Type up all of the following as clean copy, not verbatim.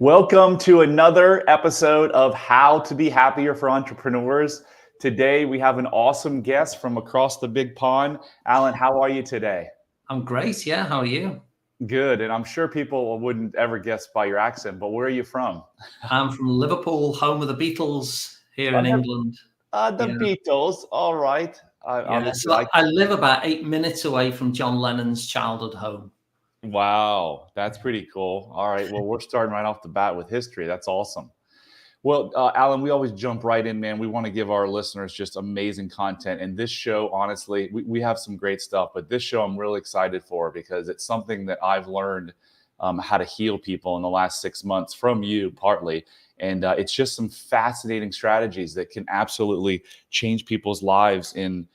Welcome to another episode of How to Be Happier for Entrepreneurs. Today, we have an awesome guest from across the big pond. Alun, how are you today? I'm great. Yeah. How are you? Good. And I'm sure people wouldn't ever guess by your accent, but where are you from? I'm from Liverpool, home of the Beatles here in England. The Yeah. Beatles. All right. Yeah. So I live about 8 minutes away from John Lennon's childhood home. Wow, that's pretty cool. All right. Well, we're starting right off the bat with history. That's awesome. Well, Alun, we always jump right in, man. We want to give our listeners just amazing content. And this show, honestly, we have some great stuff, but this show I'm really excited for because it's something that I've learned how to heal people in the last 6 months from you, partly. And it's just some fascinating strategies that can absolutely change people's lives in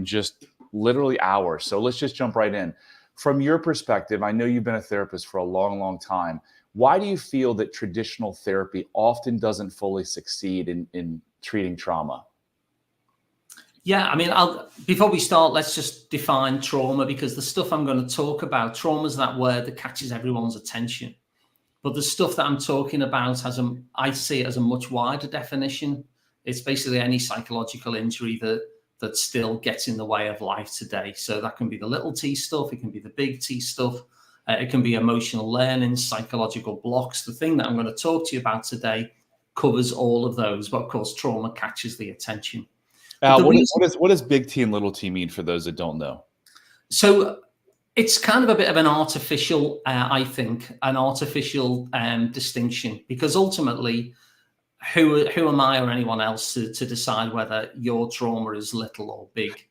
just literally hours. So let's just jump right in. From your perspective, I know you've been a therapist for a long, long time. Why do you feel that traditional therapy often doesn't fully succeed in treating trauma? Yeah. I mean, before we start, let's just define trauma, because the stuff I'm going to talk about, trauma is that word that catches everyone's attention. But the stuff that I'm talking about I see it as a much wider definition. It's basically any psychological injury that still gets in the way of life today. So that can be the little t stuff, it can be the big T stuff, it can be emotional learning, psychological blocks. The thing that I'm going to talk to you about today covers all of those, but of course, trauma catches the attention. What does big T and little t mean for those that don't know? So it's kind of a bit of an artificial, I think, an artificial distinction, because ultimately, who am I or anyone else to decide whether your trauma is little or big?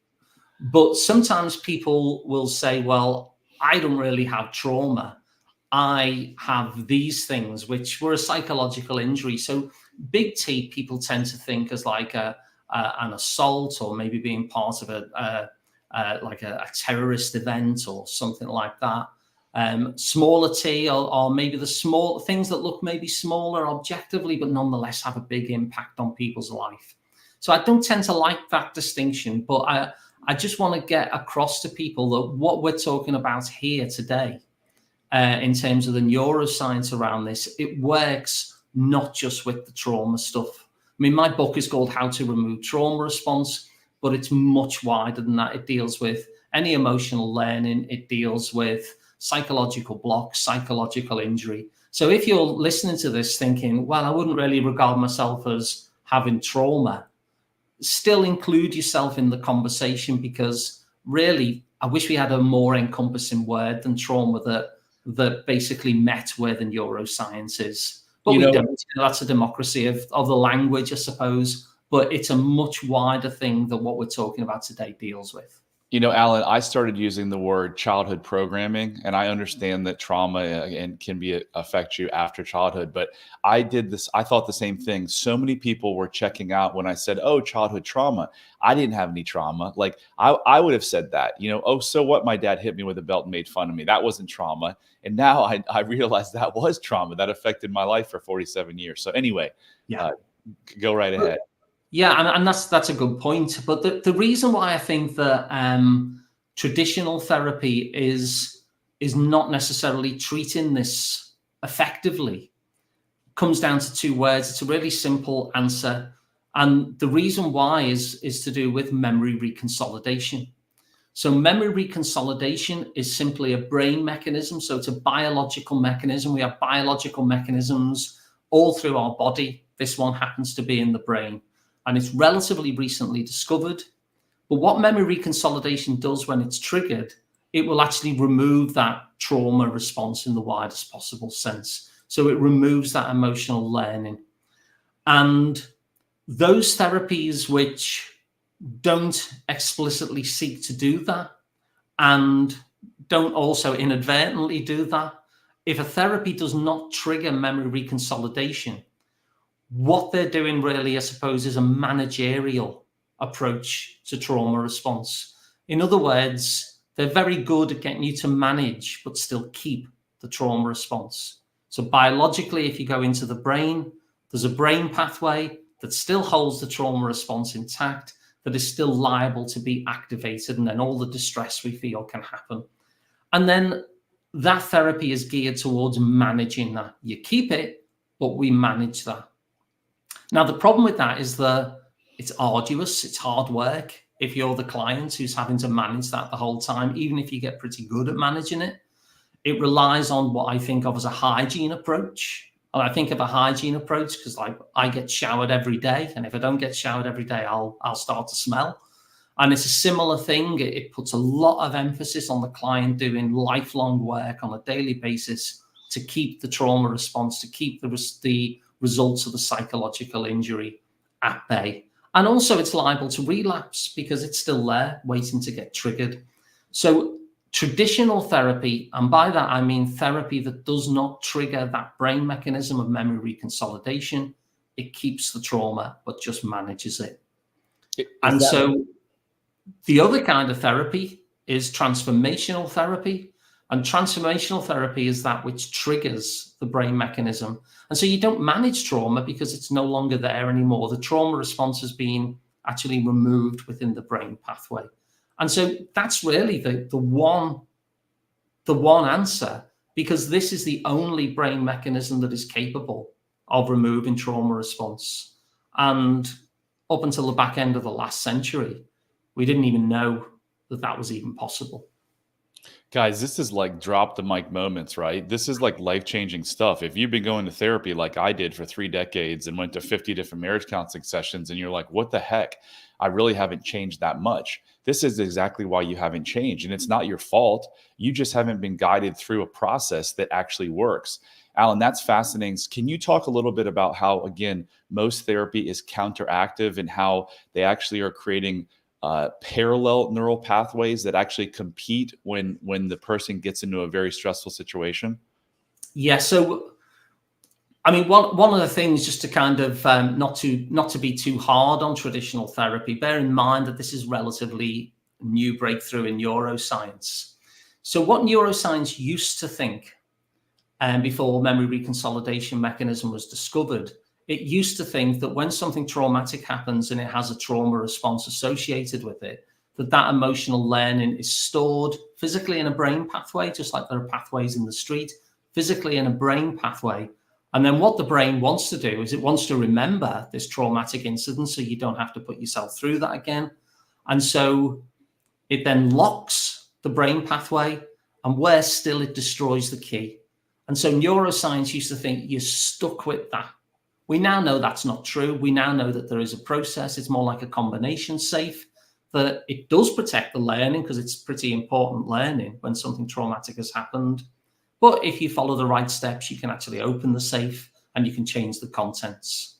But sometimes people will say, well, I don't really have trauma. I have these things which were a psychological injury. So big T, people tend to think as like an assault, or maybe being part of a terrorist event or something like that. Smaller T or maybe the small things that look maybe smaller objectively, but nonetheless have a big impact on people's life. So I don't tend to like that distinction, but I just want to get across to people that what we're talking about here today, in terms of the neuroscience around this, it works not just with the trauma stuff. I mean, my book is called How to Remove Trauma Response, but it's much wider than that. It deals with any emotional learning. It deals with psychological blocks, psychological injury. So if you're listening to this thinking, well, I wouldn't really regard myself as having trauma, still include yourself in the conversation, because really, I wish we had a more encompassing word than trauma that basically met where the neuroscience is. But we don't. That's a democracy of the language, I suppose. But it's a much wider thing than what we're talking about today deals with. You know, Alun, I started using the word childhood programming, and I understand that trauma can affect you after childhood. But I thought the same thing. So many people were checking out when I said, "Oh, childhood trauma." I didn't have any trauma. Like I would have said that, "Oh, so what? My dad hit me with a belt and made fun of me. That wasn't trauma." And now I realized that was trauma that affected my life for 47 years. So anyway, go right ahead. Yeah, and that's a good point. But the reason why I think that traditional therapy is not necessarily treating this effectively comes down to two words. It's a really simple answer. And the reason why is to do with memory reconsolidation. So memory reconsolidation is simply a brain mechanism. So it's a biological mechanism. We have biological mechanisms all through our body. This one happens to be in the brain. And it's relatively recently discovered. But what memory reconsolidation does when it's triggered, it will actually remove that trauma response in the widest possible sense. So it removes that emotional learning. And those therapies which don't explicitly seek to do that and don't also inadvertently do that, if a therapy does not trigger memory reconsolidation, what they're doing really, I suppose, is a managerial approach to trauma response. In other words, they're very good at getting you to manage, but still keep the trauma response. So biologically, if you go into the brain, there's a brain pathway that still holds the trauma response intact, that is still liable to be activated, and then all the distress we feel can happen. And then that therapy is geared towards managing that. You keep it, but we manage that. Now, the problem with that is that it's arduous, it's hard work. If you're the client who's having to manage that the whole time, even if you get pretty good at managing it, it relies on what I think of as a hygiene approach. And I think of a hygiene approach because, like, I get showered every day, and if I don't get showered every day, I'll start to smell. And it's a similar thing. It puts a lot of emphasis on the client doing lifelong work on a daily basis to keep the trauma response, to keep the results of the psychological injury at bay. And also it's liable to relapse because it's still there waiting to get triggered. So traditional therapy, and by that I mean therapy that does not trigger that brain mechanism of memory reconsolidation, it keeps the trauma but just manages it. So the other kind of therapy is transformational therapy. And transformational therapy is that which triggers the brain mechanism. And so you don't manage trauma because it's no longer there anymore. The trauma response has been actually removed within the brain pathway. And so that's really the one answer, because this is the only brain mechanism that is capable of removing trauma response. And up until the back end of the last century, we didn't even know that that was even possible. Guys, this is like drop the mic moments, right? This is like life-changing stuff. If you've been going to therapy like I did for 3 decades and went to 50 different marriage counseling sessions and you're like, what the heck? I really haven't changed that much. This is exactly why you haven't changed. And it's not your fault. You just haven't been guided through a process that actually works. Alun, that's fascinating. Can you talk a little bit about how, again, most therapy is counteractive and how they actually are creating parallel neural pathways that actually compete when the person gets into a very stressful situation? Yeah. So, I mean, one of the things, just to kind of not to be too hard on traditional therapy, bear in mind that this is relatively new breakthrough in neuroscience. So what neuroscience used to think, before memory reconsolidation mechanism was discovered, it used to think that when something traumatic happens and it has a trauma response associated with it, that emotional learning is stored physically in a brain pathway, just like there are pathways in the street, physically in a brain pathway. And then what the brain wants to do is it wants to remember this traumatic incident so you don't have to put yourself through that again. And so it then locks the brain pathway, and where still it destroys the key. And so neuroscience used to think you're stuck with that. We now know that's not true. We now know that there is a process. It's more like a combination safe, that it does protect the learning because it's pretty important learning when something traumatic has happened. But if you follow the right steps, you can actually open the safe and you can change the contents.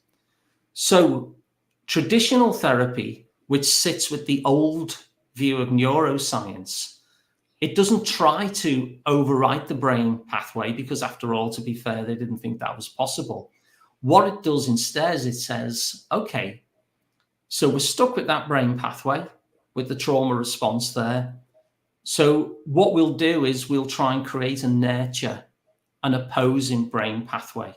So traditional therapy, which sits with the old view of neuroscience, it doesn't try to overwrite the brain pathway because, after all, to be fair, they didn't think that was possible. What it does instead is it says, okay, so we're stuck with that brain pathway, with the trauma response there. So what we'll do is we'll try and create and nurture an opposing brain pathway.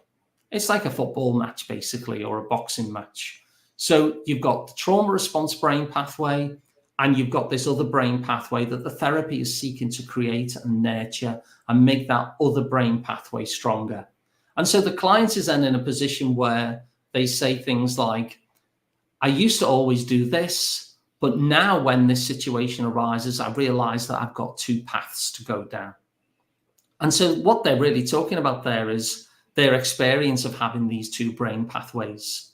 It's like a football match, basically, or a boxing match. So you've got the trauma response brain pathway, and you've got this other brain pathway that the therapy is seeking to create and nurture and make that other brain pathway stronger. And so the client is then in a position where they say things like, I used to always do this, but now when this situation arises, I realize that I've got 2 paths to go down. And so what they're really talking about there is their experience of having these 2 brain pathways.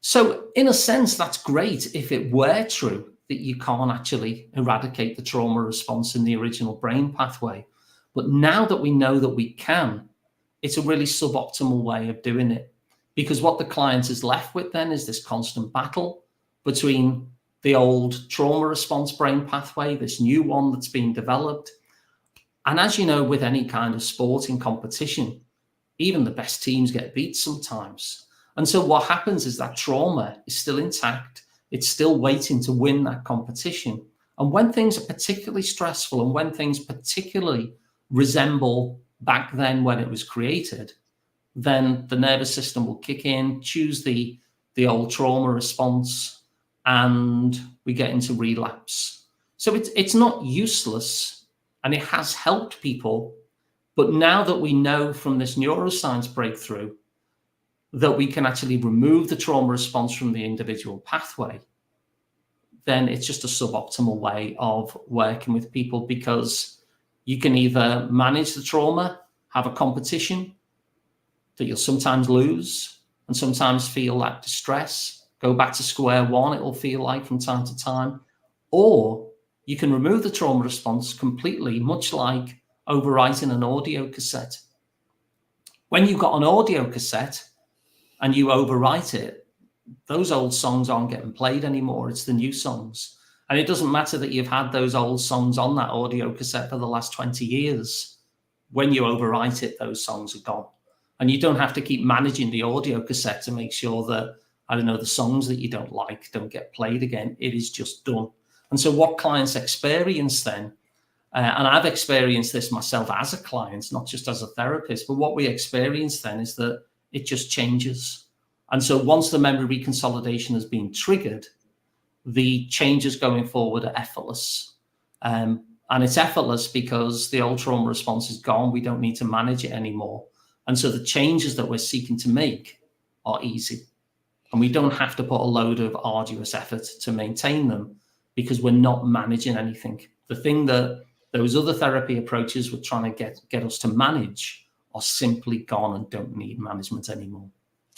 So in a sense, that's great if it were true that you can't actually eradicate the trauma response in the original brain pathway. But now that we know that we can, it's a really suboptimal way of doing it, because what the client is left with then is this constant battle between the old trauma response brain pathway, this new one that's being developed. And as you know, with any kind of sporting competition, even the best teams get beat sometimes. And so what happens is that trauma is still intact. It's still waiting to win that competition. And when things are particularly stressful and when things particularly resemble back then when it was created, then the nervous system will kick in, choose the old trauma response, and we get into relapse. So it's not useless, and it has helped people. But now that we know from this neuroscience breakthrough that we can actually remove the trauma response from the individual pathway, then it's just a suboptimal way of working with people, because you can either manage the trauma, have a competition that you'll sometimes lose and sometimes feel that distress, go back to square one, it will feel like from time to time, or you can remove the trauma response completely, much like overwriting an audio cassette. When you've got an audio cassette and you overwrite it, those old songs aren't getting played anymore. It's the new songs. And it doesn't matter that you've had those old songs on that audio cassette for the last 20 years. When you overwrite it, those songs are gone. And you don't have to keep managing the audio cassette to make sure that, I don't know, the songs that you don't like don't get played again. It is just done. And so what clients experience then, and I've experienced this myself as a client, not just as a therapist, but what we experience then is that it just changes. And so once the memory reconsolidation has been triggered, the changes going forward are effortless. And it's effortless because the old trauma response is gone. We don't need to manage it anymore. And so the changes that we're seeking to make are easy. And we don't have to put a load of arduous effort to maintain them, because we're not managing anything. The thing that those other therapy approaches were trying to get us to manage are simply gone and don't need management anymore.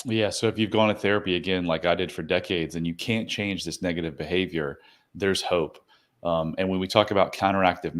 Yeah. So if you've gone to therapy again, like I did for decades, and you can't change this negative behavior, there's hope. And when we talk about counteractive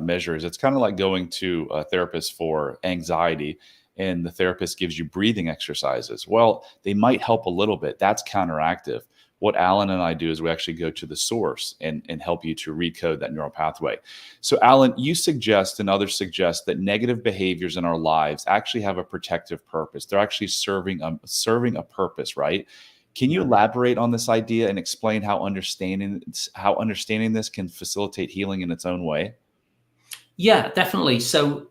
measures, it's kind of like going to a therapist for anxiety, and the therapist gives you breathing exercises. Well, they might help a little bit. That's counteractive. What Alun and I do is we actually go to the source and help you to recode that neural pathway. So Alun, you suggest and others suggest that negative behaviors in our lives actually have a protective purpose. They're actually serving a purpose, right? Can you elaborate on this idea and explain how understanding this can facilitate healing in its own way? Yeah, definitely. So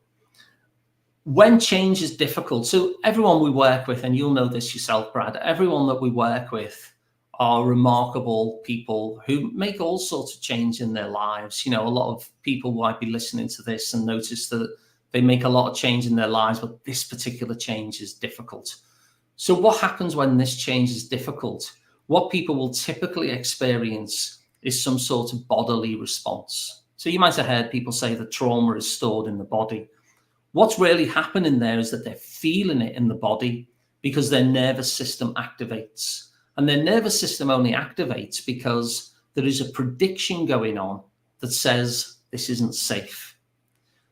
when change is difficult, so everyone we work with, and you'll know this yourself, Brad, everyone that we work with are remarkable people who make all sorts of change in their lives. You know, a lot of people might be listening to this and notice that they make a lot of change in their lives, but this particular change is difficult. So what happens when this change is difficult? What people will typically experience is some sort of bodily response. So you might have heard people say that trauma is stored in the body. What's really happening there is that they're feeling it in the body because their nervous system activates. And their nervous system only activates because there is a prediction going on that says this isn't safe.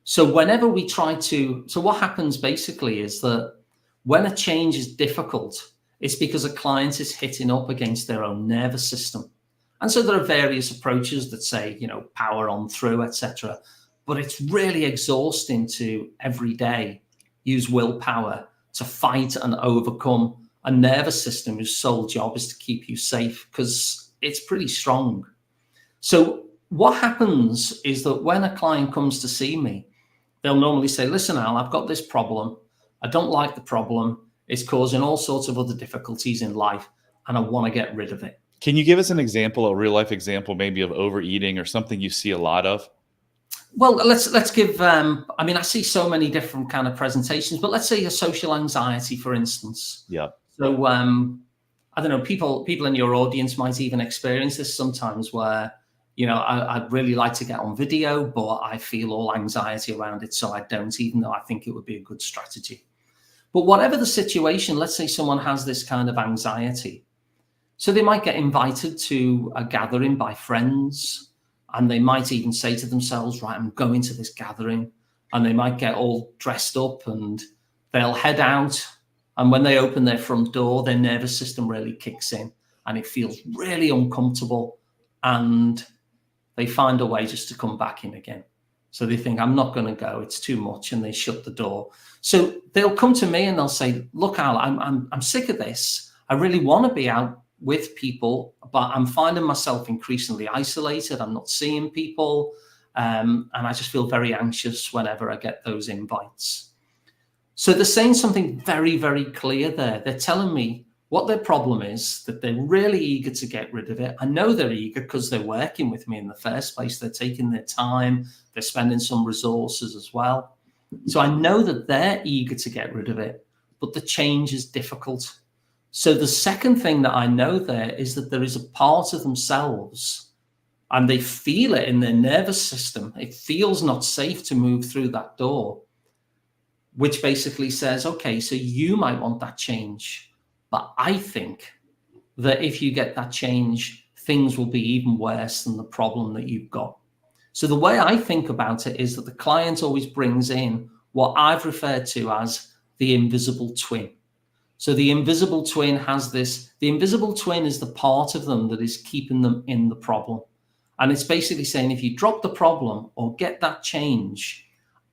So whenever we so what happens basically is that when a change is difficult, it's because a client is hitting up against their own nervous system. And so there are various approaches that say, you know, power on through, etc. But it's really exhausting to every day use willpower to fight and overcome a nervous system whose sole job is to keep you safe, because it's pretty strong. So what happens is that when a client comes to see me, they'll normally say, listen, Al, I've got this problem. I don't like the problem. It's causing all sorts of other difficulties in life, and I want to get rid of it. Can you give us an example, a real life example, maybe of overeating or something you see a lot of? Well, let's give, I mean, I see so many different kind of presentations, but let's say a social anxiety, for instance. Yeah. So I don't know, people in your audience might even experience this sometimes, where, you know, I'd really like to get on video, but I feel all anxiety around it, so I don't, even though I think it would be a good strategy. But whatever the situation, let's say someone has this kind of anxiety. So they might get invited to a gathering by friends, and they might even say to themselves, right, I'm going to this gathering, and they might get all dressed up and they'll head out. And when they open their front door, their nervous system really kicks in and it feels really uncomfortable. And they find a way just to come back in again. So they think, I'm not going to go, it's too much. And they shut the door. So they'll come to me and they'll say, look, Al, I'm sick of this. I really want to be out with people, but I'm finding myself increasingly isolated. I'm not seeing people. And I just feel very anxious whenever I get those invites. So they're saying something very, very clear there. They're telling me what their problem is, that they're really eager to get rid of it. I know they're eager because they're working with me in the first place. They're taking their time. They're spending some resources as well. So I know that they're eager to get rid of it. but the change is difficult. So the second thing that I know there is that there is a part of themselves, and they feel it in their nervous system. It feels not safe to move through that door, which basically says, okay, so you might want that change, but I think that if you get that change, things will be even worse than the problem that you've got. So the way I think about it is that the client always brings in what I've referred to as the invisible twin. So the invisible twin has this, the invisible twin is the part of them that is keeping them in the problem. And it's basically saying, if you drop the problem or get that change,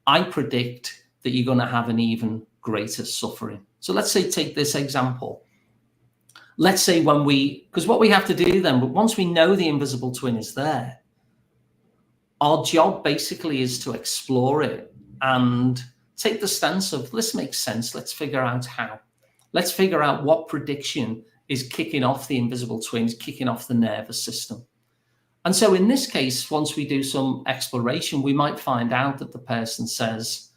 I predict that you're going to have an even greater suffering. So let's say, take this example. Let's say because what we have to do then, once we know the invisible twin is there, our job basically is to explore it and take the stance of, let's make sense. Let's figure out how. Let's figure out what prediction is kicking off the invisible twins, kicking off the nervous system. And so in this case, once we do some exploration, we might find out that the person says,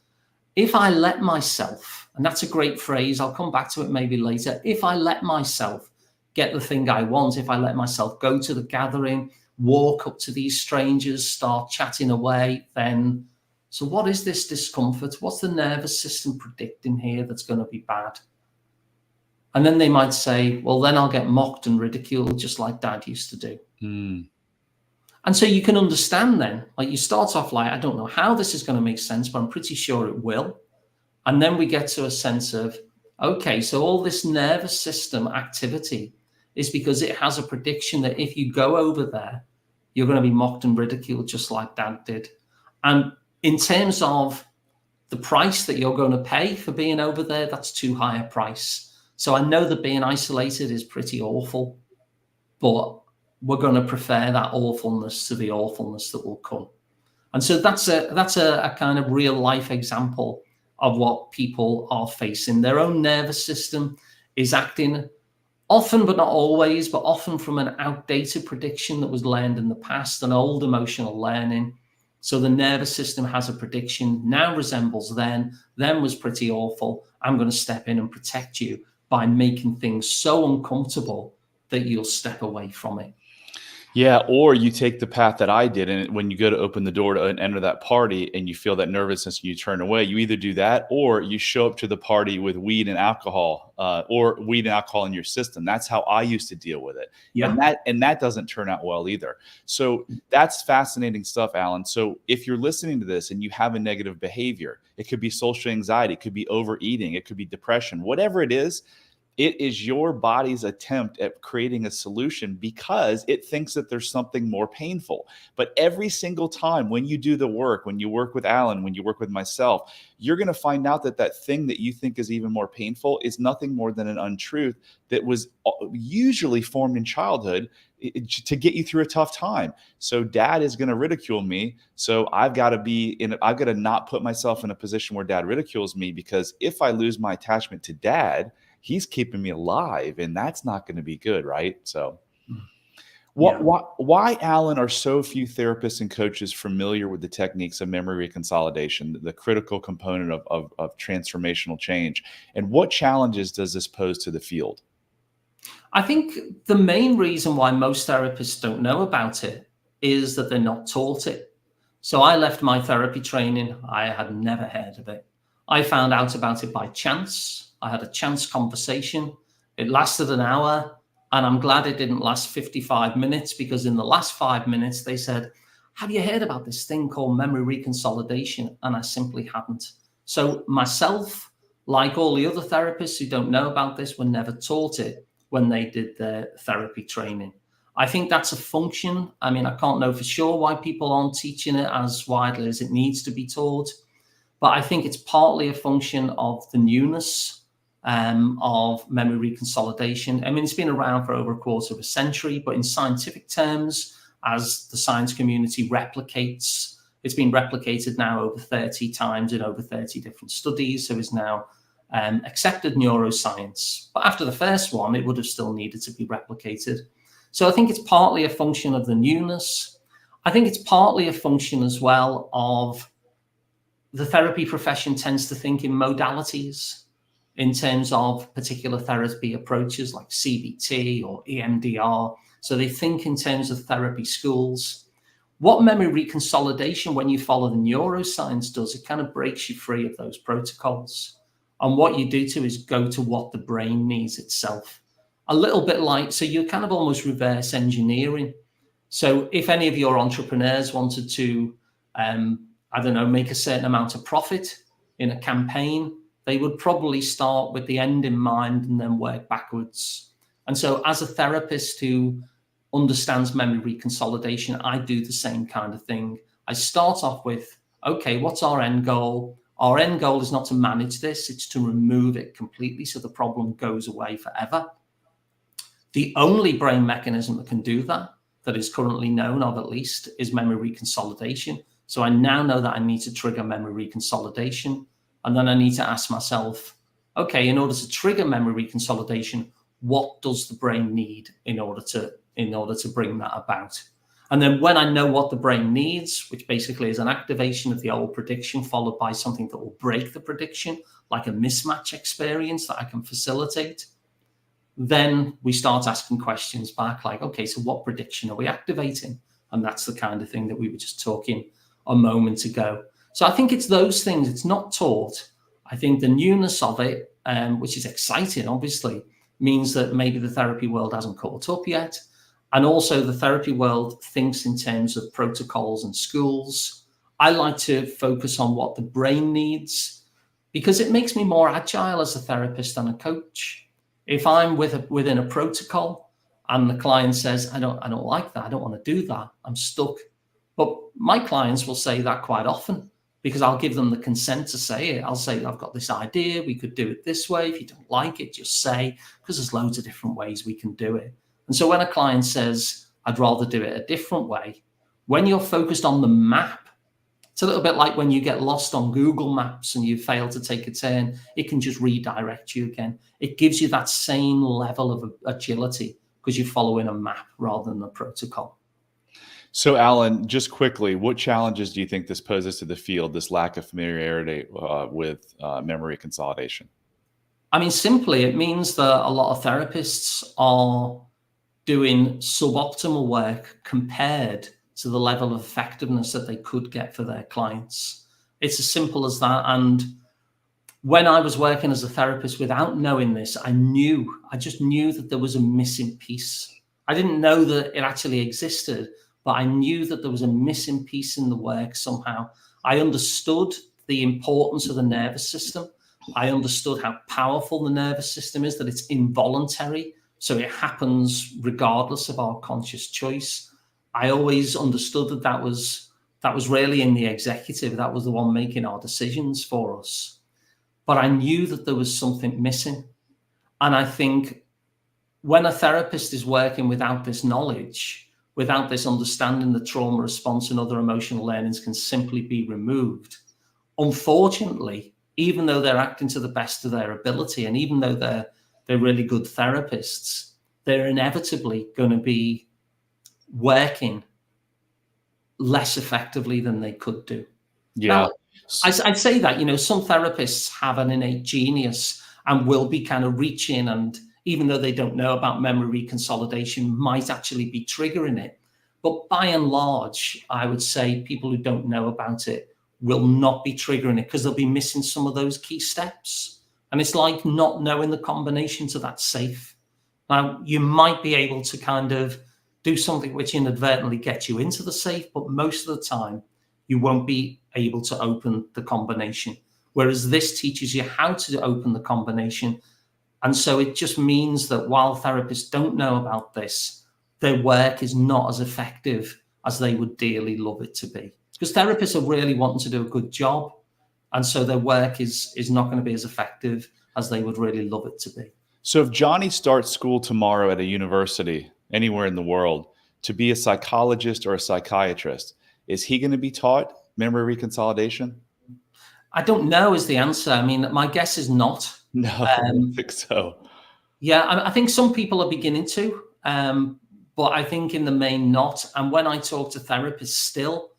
if I let myself, and that's a great phrase, I'll come back to it maybe later, if I let myself get the thing I want, if I let myself go to the gathering, walk up to these strangers, start chatting away, then, so what is this discomfort? What's the nervous system predicting here that's going to be bad? And then they might say, well, then I'll get mocked and ridiculed just like Dad used to do. And so you can understand then, like, you start off like, I don't know how this is going to make sense, but I'm pretty sure it will. And then we get to a sense of, okay, so all this nervous system activity is because it has a prediction that if you go over there, you're going to be mocked and ridiculed just like Dad did. And in terms of the price that you're going to pay for being over there, that's too high a price. So I know that being isolated is pretty awful, but we're going to prefer that awfulness to the awfulness that will come. And so that's a kind of real life example of what people are facing. Their own nervous system is acting often, but not always, but often from an outdated prediction that was learned in the past, an old emotional learning. So the nervous system has a prediction, now resembles then was pretty awful. I'm going to step in and protect you by making things so uncomfortable that you'll step away from it. Yeah, or you take the path that I did, and when you go to open the door to enter that party and you feel that nervousness and you turn away, you either do that or you show up to the party with weed and alcohol, or weed and alcohol in your system. That's how I used to deal with it. Yeah. And that doesn't turn out well either. So that's fascinating stuff, Alan. So if you're listening to this and you have a negative behavior, it could be social anxiety, it could be overeating, it could be depression, whatever it is your body's attempt at creating a solution because it thinks that there's something more painful. But every single time when you do the work, when you work with Alan, when you work with myself, you're going to find out that that thing that you think is even more painful is nothing more than an untruth that was usually formed in childhood to get you through a tough time. So Dad is going to ridicule me. So I've got to not put myself in a position where Dad ridicules me, because if I lose my attachment to Dad, he's keeping me alive, and that's not going to be good, right? So why, Alan, are so few therapists and coaches familiar with the techniques of memory reconsolidation, the critical component of transformational change? And what challenges does this pose to the field? I think the main reason why most therapists don't know about it is that they're not taught it. So I left my therapy training. I had never heard of it. I found out about it by chance. I had a chance conversation. It lasted an hour, and I'm glad it didn't last 55 minutes, because in the last 5 minutes, they said, have you heard about this thing called memory reconsolidation? And I simply hadn't. So myself, like all the other therapists who don't know about this, were never taught it when they did their therapy training. I think that's a function. I mean, I can't know for sure why people aren't teaching it as widely as it needs to be taught, but I think it's partly a function of the newness of memory reconsolidation. I mean, it's been around for over a quarter of a century, but in scientific terms, as the science community replicates, it's been replicated now over 30 times in over 30 different studies, so is now accepted neuroscience. But after the first one, it would have still needed to be replicated. So I think it's partly a function of the newness. I think it's partly a function as well of the therapy profession tends to think in modalities. in terms of particular therapy approaches like CBT or EMDR. So they think in terms of therapy schools. What memory reconsolidation, when you follow the neuroscience, does, it kind of breaks you free of those protocols. And what you do is go to what the brain needs itself. A little bit like, so you're kind of almost reverse engineering. So if any of your entrepreneurs wanted to, I don't know, make a certain amount of profit in a campaign, they would probably start with the end in mind and then work backwards. And so as a therapist who understands memory reconsolidation, I do the same kind of thing. I start off with, okay, what's our end goal? Our end goal is not to manage this, it's to remove it completely so the problem goes away forever. The only brain mechanism that can do that is currently known of, at least, is memory reconsolidation. So I now know that I need to trigger memory reconsolidation. And then I need to ask myself, okay, in order to trigger memory reconsolidation, what does the brain need in order to bring that about? And then when I know what the brain needs, which basically is an activation of the old prediction followed by something that will break the prediction, like a mismatch experience that I can facilitate, then we start asking questions back like, okay, so what prediction are we activating? And that's the kind of thing that we were just talking a moment ago. So I think it's those things. It's not taught. I think the newness of it, which is exciting, obviously, means that maybe the therapy world hasn't caught up yet. And also the therapy world thinks in terms of protocols and schools. I like to focus on what the brain needs because it makes me more agile as a therapist and a coach. If I'm within a protocol and the client says, I don't like that, I don't want to do that, I'm stuck. But my clients will say that quite often because I'll give them the consent to say it. I'll say, I've got this idea, we could do it this way. If you don't like it, just say, because there's loads of different ways we can do it. And so when a client says, I'd rather do it a different way, when you're focused on the map, it's a little bit like when you get lost on Google Maps and you fail to take a turn, it can just redirect you again. It gives you that same level of agility because you're following a map rather than a protocol. So, Alun, just quickly, what challenges do you think this poses to the field, this lack of familiarity with memory consolidation? I mean, simply, it means that a lot of therapists are doing suboptimal work compared to the level of effectiveness that they could get for their clients. It's as simple as that. And when I was working as a therapist without knowing this, I just knew that there was a missing piece. I didn't know that it actually existed, but I knew that there was a missing piece in the work somehow. I understood the importance of the nervous system. I understood how powerful the nervous system is, that it's involuntary. So it happens regardless of our conscious choice. I always understood that was really in the executive. That was the one making our decisions for us. But I knew that there was something missing. And I think when a therapist is working without this knowledge, without this understanding that trauma response and other emotional learnings can simply be removed, unfortunately, even though they're acting to the best of their ability, and even though they're really good therapists, they're inevitably going to be working less effectively than they could do. Yeah. Now, I'd say that, some therapists have an innate genius and will be kind of reaching, and even though they don't know about memory reconsolidation, might actually be triggering it. But by and large, I would say people who don't know about it will not be triggering it because they'll be missing some of those key steps. And it's like not knowing the combination to that safe. Now, you might be able to kind of do something which inadvertently gets you into the safe, but most of the time you won't be able to open the combination. Whereas this teaches you how to open the combination. And so it just means that while therapists don't know about this, their work is not as effective as they would dearly love it to be. Because therapists are really wanting to do a good job. And so their work is not going to be as effective as they would really love it to be. So if Johnny starts school tomorrow at a university, anywhere in the world, to be a psychologist or a psychiatrist, is he going to be taught memory reconsolidation? I don't know is the answer. I mean, my guess is not. No, I don't think so. Yeah, I think some people are beginning to, but I think in the main not. And when I talk to therapists still,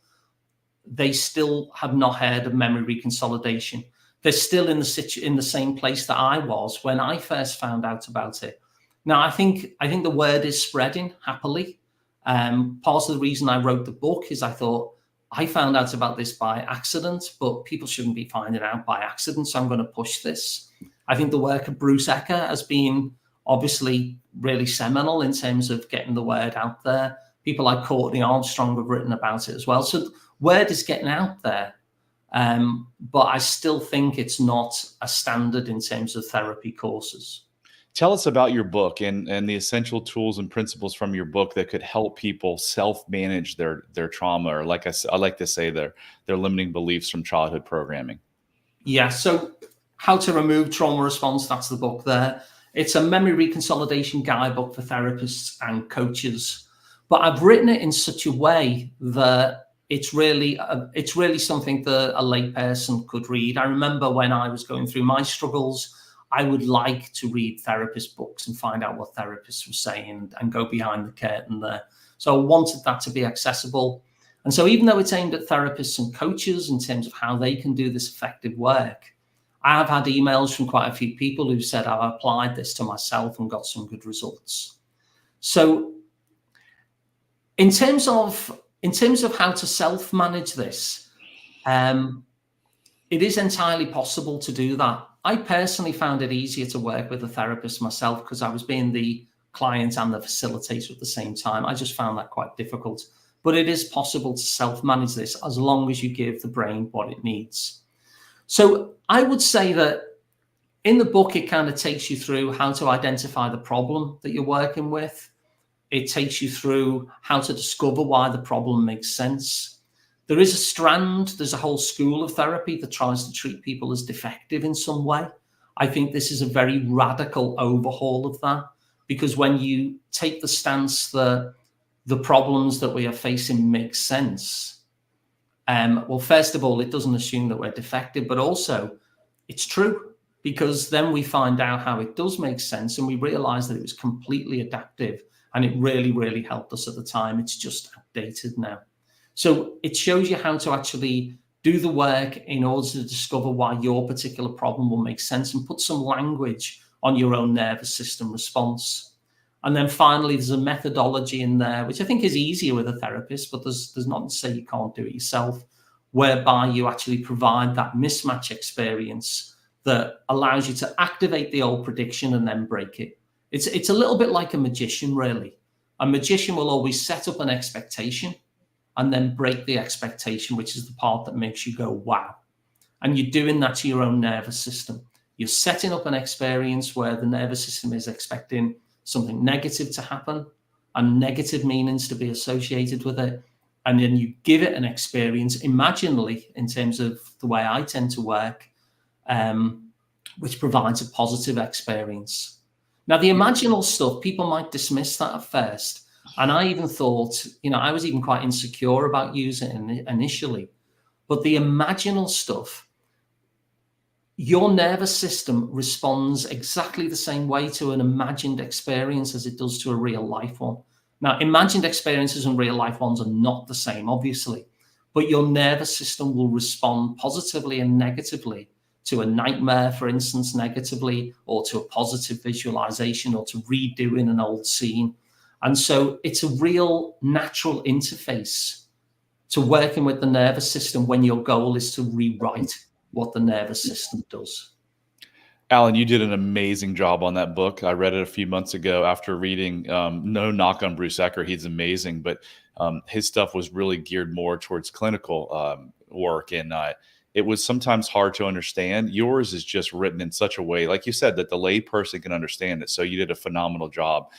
they still have not heard of memory reconsolidation. they're still in the same place that I was when I first found out about it. Now, I think the word is spreading happily. Part of the reason I wrote the book is I thought I found out about this by accident, but people shouldn't be finding out by accident. So I'm going to push this. I think the work of Bruce Ecker has been obviously really seminal in terms of getting the word out there. People like Courtney Armstrong have written about it as well. So word is getting out there. But I still think it's not a standard in terms of therapy courses. Tell us about your book and the essential tools and principles from your book that could help people self-manage their trauma, or I like to say their limiting beliefs from childhood programming. Yeah, so How to Remove Trauma Response, that's the book there. It's a memory reconsolidation guidebook for therapists and coaches. But I've written it in such a way that it's really something that a lay person could read. I remember when I was going through my struggles, I would like to read therapist books and find out what therapists were saying and go behind the curtain there. So I wanted that to be accessible. And so even though it's aimed at therapists and coaches in terms of how they can do this effective work, I have had emails from quite a few people who said I've applied this to myself and got some good results. So in terms of how to self-manage this, it is entirely possible to do that. I personally found it easier to work with a therapist myself because I was being the client and the facilitator at the same time. I just found that quite difficult. But it is possible to self-manage this as long as you give the brain what it needs. So I would say that in the book, it kind of takes you through how to identify the problem that you're working with. It takes you through how to discover why the problem makes sense. There is a strand, there's a whole school of therapy that tries to treat people as defective in some way. I think this is a very radical overhaul of that, because when you take the stance that the problems that we are facing make sense, well, first of all, it doesn't assume that we're defective, but also it's true, because then we find out how it does make sense and we realize that it was completely adaptive and it really, really helped us at the time. It's just outdated now. So it shows you how to actually do the work in order to discover why your particular problem will make sense and put some language on your own nervous system response. And then finally, there's a methodology in there, which I think is easier with a therapist, but there's not to say you can't do it yourself, whereby you actually provide that mismatch experience that allows you to activate the old prediction and then break it. It's a little bit like a magician, really. A magician will always set up an expectation and then break the expectation, which is the part that makes you go, wow. And you're doing that to your own nervous system. You're setting up an experience where the nervous system is expecting something negative to happen and negative meanings to be associated with it. And then you give it an experience imaginally, in terms of the way I tend to work, which provides a positive experience. Now, the imaginal stuff, people might dismiss that at first. And I even thought, I was even quite insecure about using it initially. But the imaginal stuff, your nervous system responds exactly the same way to an imagined experience as it does to a real life one. Now, imagined experiences and real life ones are not the same, obviously, but your nervous system will respond positively and negatively to a nightmare, for instance, negatively, or to a positive visualization, or to redoing an old scene. And so it's a real natural interface to working with the nervous system when your goal is to rewrite what the nervous system does. Alun, you did an amazing job on that book. I read it a few months ago after reading, no knock on Bruce Ecker, he's amazing, but his stuff was really geared more towards clinical work. And it was sometimes hard to understand. Yours is just written in such a way, like you said, that the lay person can understand it. So you did a phenomenal job.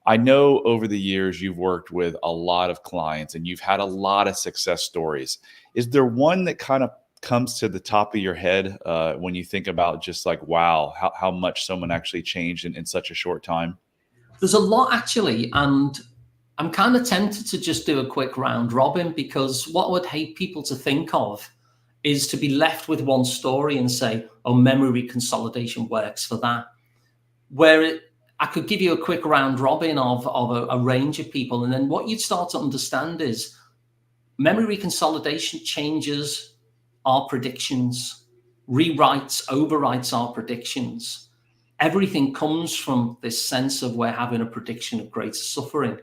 I know over the years you've worked with a lot of clients and you've had a lot of success stories. Is there one that kind of comes to the top of your head when you think about just like, wow, how much someone actually changed in such a short time? There's a lot, actually. And I'm kind of tempted to just do a quick round robin, because what I would hate people to think of is to be left with one story and say, oh, memory reconsolidation works for that. I could give you a quick round robin of a range of people. And then what you'd start to understand is memory reconsolidation changes our predictions overwrites our predictions, everything comes from this sense of we're having a prediction of greater suffering.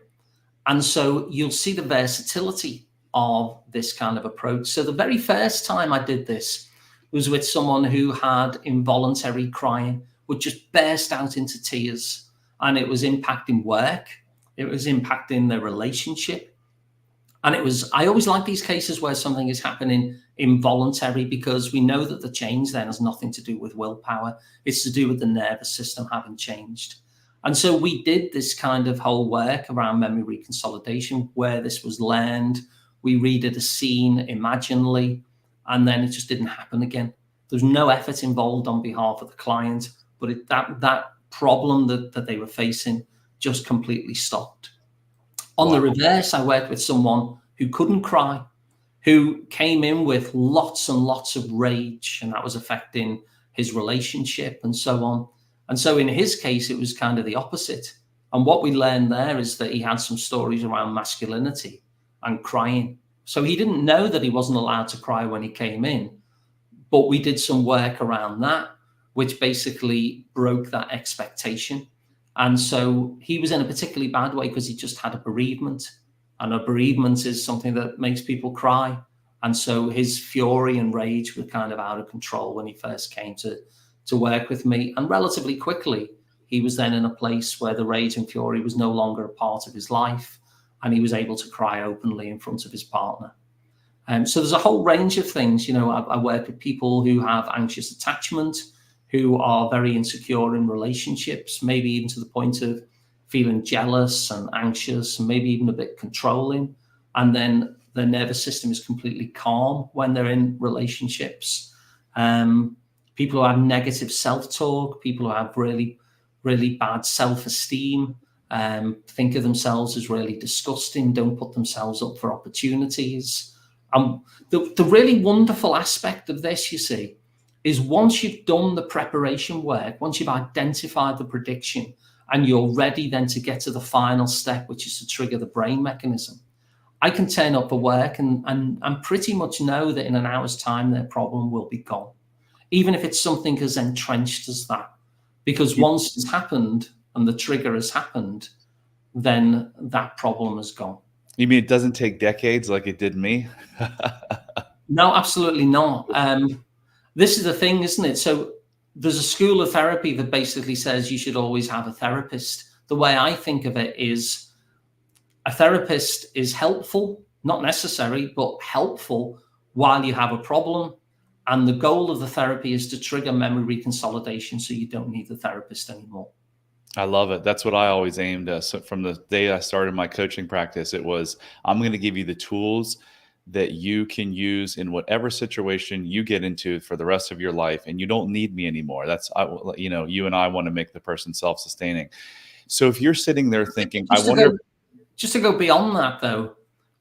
And so you'll see the versatility of this kind of approach. So the very first time I did this was with someone who had involuntary crying, would just burst out into tears, and it was impacting work. It was impacting their relationship. And I always like these cases where something is happening involuntary, because we know that the change then has nothing to do with willpower. It's to do with the nervous system having changed. And so we did this kind of whole work around memory reconsolidation, where this was learned. We redid a scene imaginally, and then it just didn't happen again. There's no effort involved on behalf of the client, but that problem that they were facing just completely stopped. On the reverse, I worked with someone who couldn't cry, who came in with lots and lots of rage, and that was affecting his relationship and so on. And so in his case, it was kind of the opposite. And what we learned there is that he had some stories around masculinity and crying. So he didn't know that he wasn't allowed to cry when he came in, but we did some work around that, which basically broke that expectation. And so he was in a particularly bad way because he just had a bereavement. And a bereavement is something that makes people cry. And so his fury and rage were kind of out of control when he first came to work with me. And relatively quickly, he was then in a place where the rage and fury was no longer a part of his life, and he was able to cry openly in front of his partner. So there's a whole range of things. I work with people who have anxious attachment, who are very insecure in relationships, maybe even to the point of feeling jealous and anxious, and maybe even a bit controlling. And then their nervous system is completely calm when they're in relationships. People who have negative self-talk, people who have really, really bad self-esteem, think of themselves as really disgusting, don't put themselves up for opportunities. The really wonderful aspect of this, you see, is once you've done the preparation work, once you've identified the prediction, and you're ready then to get to the final step, which is to trigger the brain mechanism, I can turn up for work and pretty much know that in an hour's time, their problem will be gone, even if it's something as entrenched as that. Because once it's happened and the trigger has happened, then that problem is gone. You mean it doesn't take decades like it did me? No, absolutely not. This is the thing, isn't it? So there's a school of therapy that basically says you should always have a therapist. The way I think of it is a therapist is helpful, not necessary, but helpful while you have a problem. And the goal of the therapy is to trigger memory reconsolidation so you don't need the therapist anymore. I love it. That's what I always aimed at. So from the day I started my coaching practice, it was, I'm going to give you the tools that you can use in whatever situation you get into for the rest of your life, and you don't need me anymore. You and I want to make the person self-sustaining. So if you're sitting there thinking, just to go beyond that though,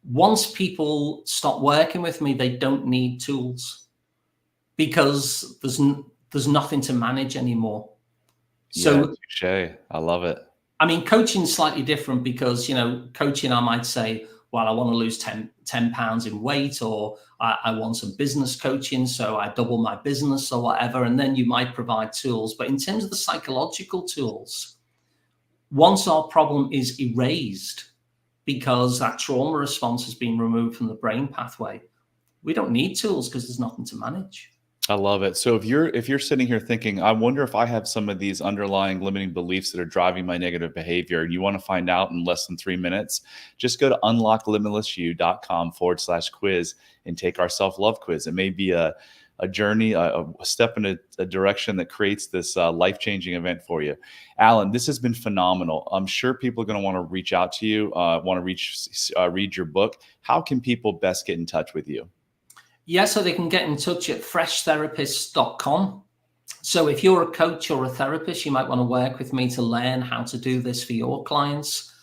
once people stop working with me, they don't need tools because there's nothing to manage anymore. So touche. I love it. I mean, coaching is slightly different because, coaching, I might say, well, I want to lose 10 pounds in weight, or I want some business coaching, so I double my business or whatever. And then you might provide tools. But in terms of the psychological tools, once our problem is erased because that trauma response has been removed from the brain pathway, we don't need tools because there's nothing to manage. I love it. So if you're sitting here thinking, I wonder if I have some of these underlying limiting beliefs that are driving my negative behavior, and you want to find out in less than 3 minutes, just go to unlocklimitlessyou.com/quiz and take our self-love quiz. It may be a journey, a step in a direction that creates this life-changing event for you. Alun, this has been phenomenal. I'm sure people are going to want to reach out to you, want to read your book. How can people best get in touch with you? Yeah, so they can get in touch at freshtherapists.com. So if you're a coach or a therapist, you might want to work with me to learn how to do this for your clients.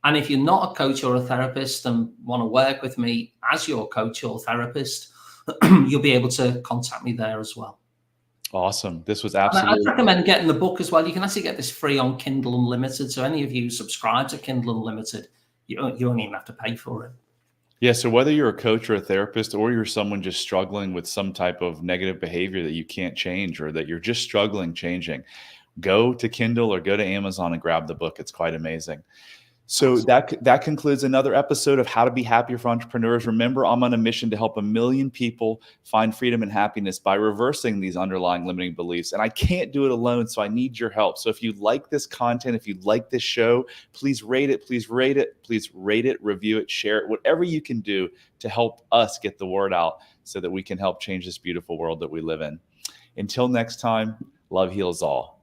And if you're not a coach or a therapist and want to work with me as your coach or therapist, you'll be able to contact me there as well. Awesome. This was absolutely... I'd recommend getting the book as well. You can actually get this free on Kindle Unlimited. So any of you subscribe to Kindle Unlimited, you don't even have to pay for it. Yeah. So whether you're a coach or a therapist, or you're someone just struggling with some type of negative behavior that you can't change, or that you're just struggling changing, go to Kindle or go to Amazon and grab the book. It's quite amazing. So that concludes another episode of How to Be Happier for Entrepreneurs. Remember, I'm on a mission to help 1 million people find freedom and happiness by reversing these underlying limiting beliefs. And I can't do it alone, so I need your help. So if you like this content, if you like this show, please rate it, please rate it, please rate it, review it, share it, whatever you can do to help us get the word out so that we can help change this beautiful world that we live in. Until next time, love heals all.